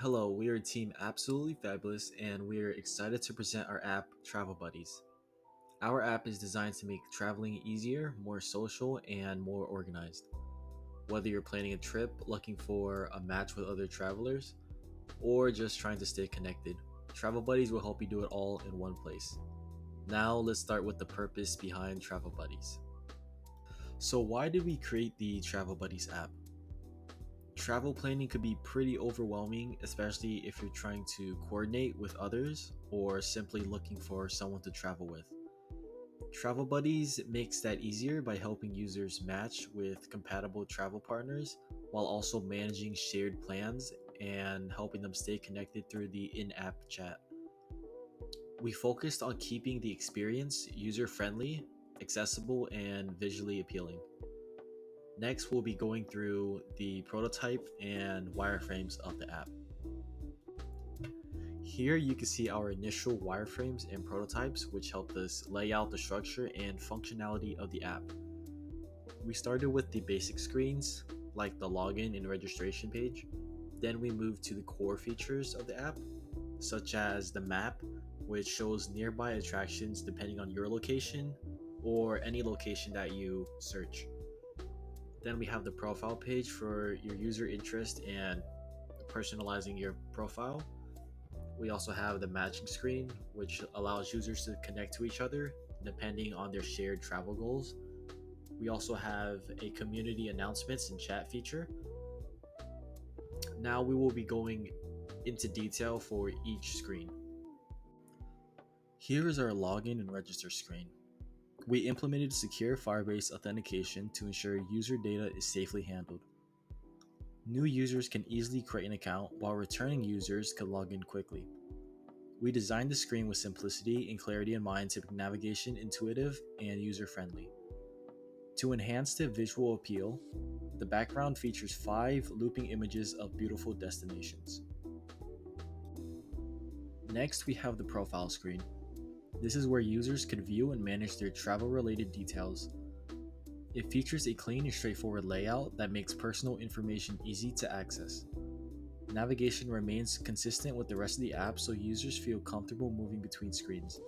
Hello, we are Team Absolutely Fabulous, and we are excited to present our app, Travel Buddies. Our app is designed to make traveling easier, more social, and more organized. Whether you're planning a trip, looking for a match with other travelers, or just trying to stay connected, Travel Buddies will help you do it all in one place. Now, let's start with the purpose behind Travel Buddies. So, why did we create the Travel Buddies app? Travel planning could be pretty overwhelming, especially if you're trying to coordinate with others or simply looking for someone to travel with. Travel Buddies makes that easier by helping users match with compatible travel partners while also managing shared plans and helping them stay connected through the in app chat. We focused on keeping the experience user friendly, accessible, and visually appealing. Next, we'll be going through the prototype and wireframes of the app. Here you can see our initial wireframes and prototypes, which helped us lay out the structure and functionality of the app. We started with the basic screens, like the login and registration page. Then we moved to the core features of the app, such as the map, which shows nearby attractions depending on your location or any location that you search. Then we have the profile page for your user interest and personalizing your profile. We also have the matching screen, which allows users to connect to each other depending on their shared travel goals. We also have a community announcements and chat feature. Now we will be going into detail for each screen. Here is our login and register screen. We implemented secure Firebase authentication to ensure user data is safely handled. New users can easily create an account, while returning users can log in quickly. We designed the screen with simplicity and clarity in mind to make navigation intuitive and user-friendly. To enhance the visual appeal, the background features 5 looping images of beautiful destinations. Next, we have the profile screen. This is where users can view and manage their travel-related details. It features a clean and straightforward layout that makes personal information easy to access. Navigation remains consistent with the rest of the app so users feel comfortable moving between screens.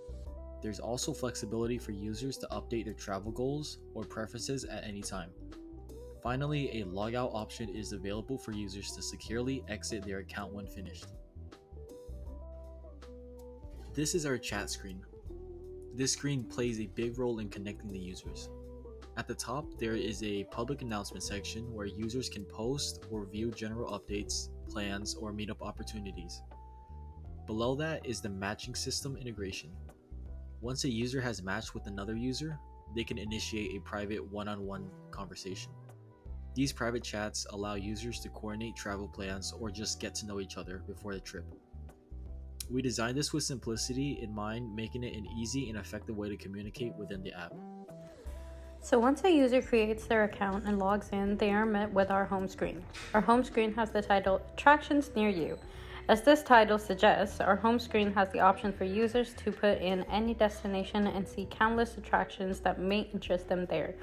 There's also flexibility for users to update their travel goals or preferences at any time. Finally, a logout option is available for users to securely exit their account when finished. This is our chat screen. This screen plays a big role in connecting the users. At the top, there is a public announcement section where users can post or view general updates, plans, or meetup opportunities. Below that is the matching system integration. Once a user has matched with another user, they can initiate a private one-on-one conversation. These private chats allow users to coordinate travel plans or just get to know each other before the trip. We designed this with simplicity in mind, making it an easy and effective way to communicate within the app. So once a user creates their account and logs in, they are met with our home screen. Our home screen has the title Attractions Near You. As this title suggests, our home screen has the option for users to put in any destination and see countless attractions that may interest them there.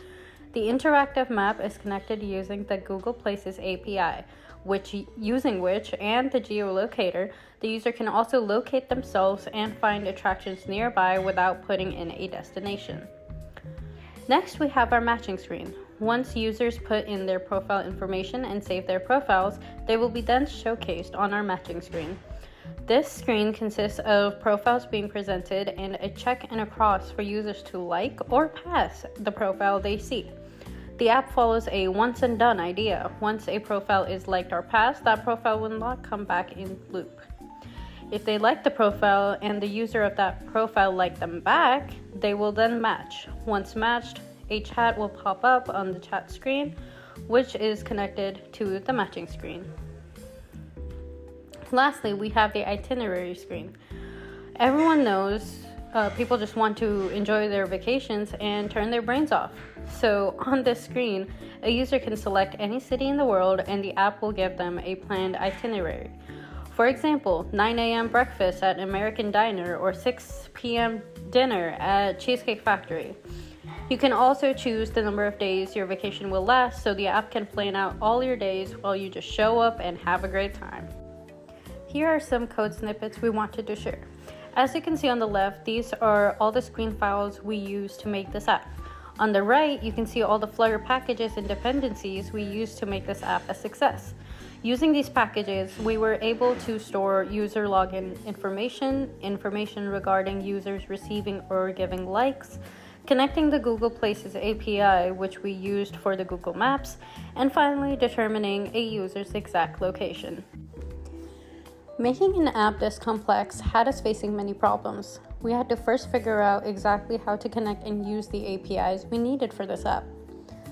The interactive map is connected using the Google Places API, using which and the geolocator, the user can also locate themselves and find attractions nearby without putting in a destination. Next, we have our matching screen. Once users put in their profile information and save their profiles, they will be then showcased on our matching screen. This screen consists of profiles being presented and a check and a cross for users to like or pass the profile they see. The app follows a once and done idea. Once a profile is liked or passed, that profile will not come back in loop. If they like the profile and the user of that profile liked them back, they will then match. Once matched, a chat will pop up on the chat screen, which is connected to the matching screen. Lastly, we have the itinerary screen. Everyone knows people just want to enjoy their vacations and turn their brains off. So on this screen, a user can select any city in the world and the app will give them a planned itinerary. For example, 9 a.m. breakfast at American Diner or 6 p.m. dinner at Cheesecake Factory. You can also choose the number of days your vacation will last, so the app can plan out all your days while you just show up and have a great time. Here are some code snippets we wanted to share. As you can see on the left, these are all the screen files we use to make this app. On the right, you can see all the Flutter packages and dependencies we used to make this app a success. Using these packages, we were able to store user login information regarding users receiving or giving likes, connecting the Google Places API, which we used for the Google Maps, and finally determining a user's exact location. Making an app this complex had us facing many problems. We had to first figure out exactly how to connect and use the APIs we needed for this app.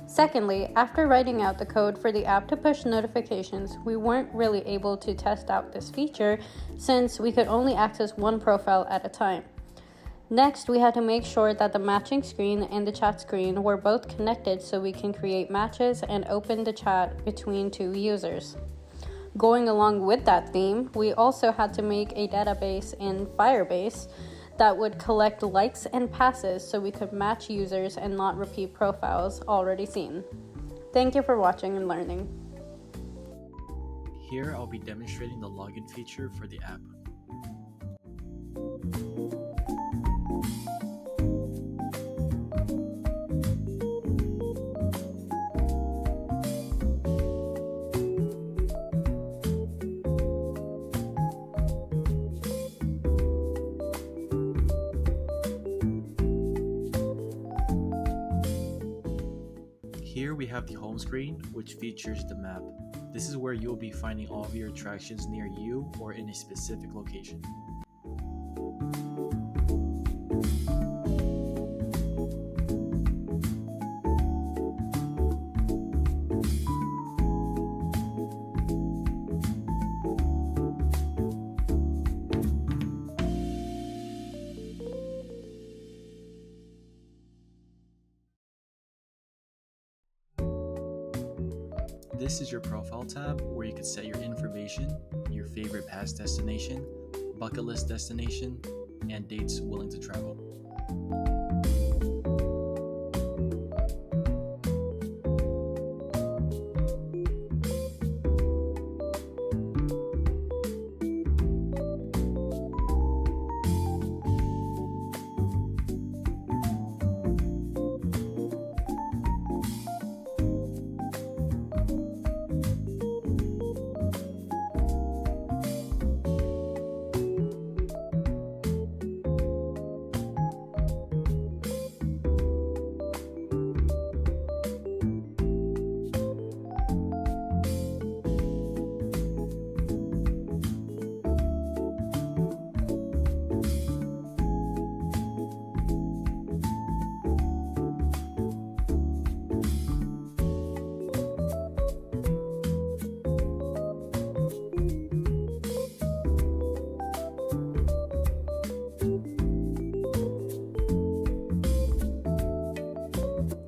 Secondly, after writing out the code for the app to push notifications, we weren't really able to test out this feature since we could only access one profile at a time. Next, we had to make sure that the matching screen and the chat screen were both connected so we can create matches and open the chat between two users. Going along with that theme, we also had to make a database in Firebase that would collect likes and passes so we could match users and not repeat profiles already seen. Thank you for watching and learning. Here I'll be demonstrating the login feature for the app. Here we have the home screen, which features the map. This is where you'll be finding all of your attractions near you or in a specific location. This is your profile tab where you can set your information, your favorite past destination, bucket list destination, and dates willing to travel.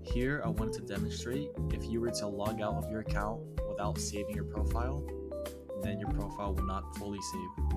Here I wanted to demonstrate if you were to log out of your account without saving your profile, then your profile will not fully save.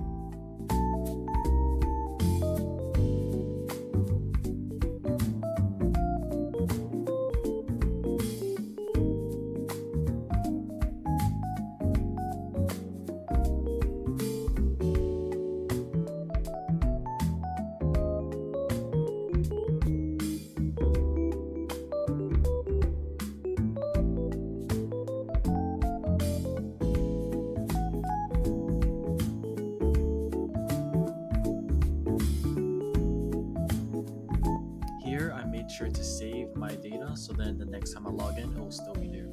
Here I made sure to save my data so then the next time I log in, it will still be there.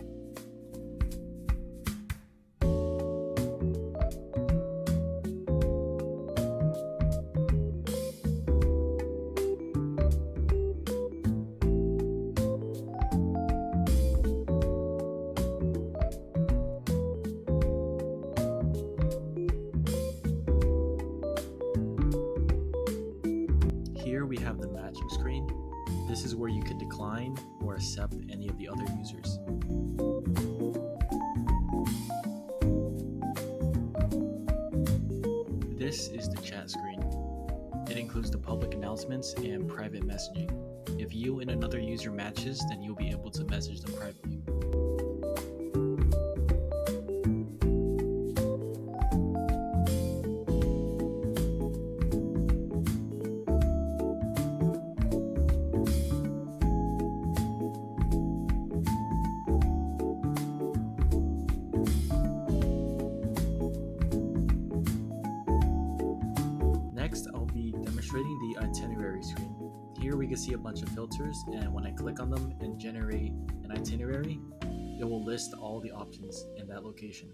Here we have the matching screen. This is where you can decline or accept any of the other users. This is the chat screen. It includes the public announcements and private messaging. If you and another user matches, then you'll be able to message them privately. demonstrating the itinerary screen. Here we can see a bunch of filters, and when I click on them and generate an itinerary, it will list all the options in that location.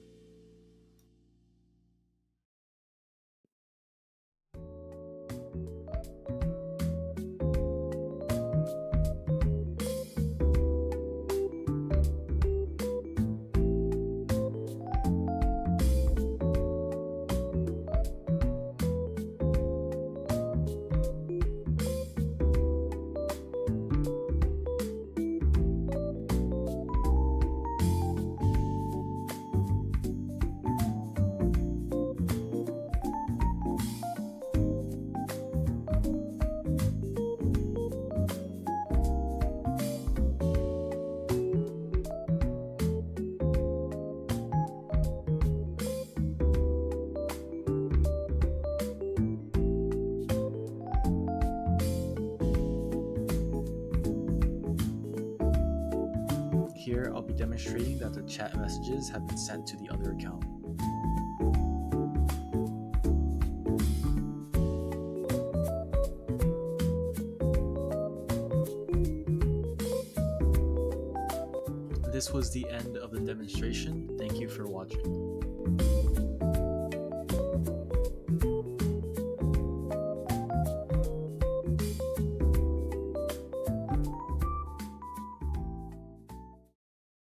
Here I'll be demonstrating that the chat messages have been sent to the other account. This was the end of the demonstration. Thank you for watching.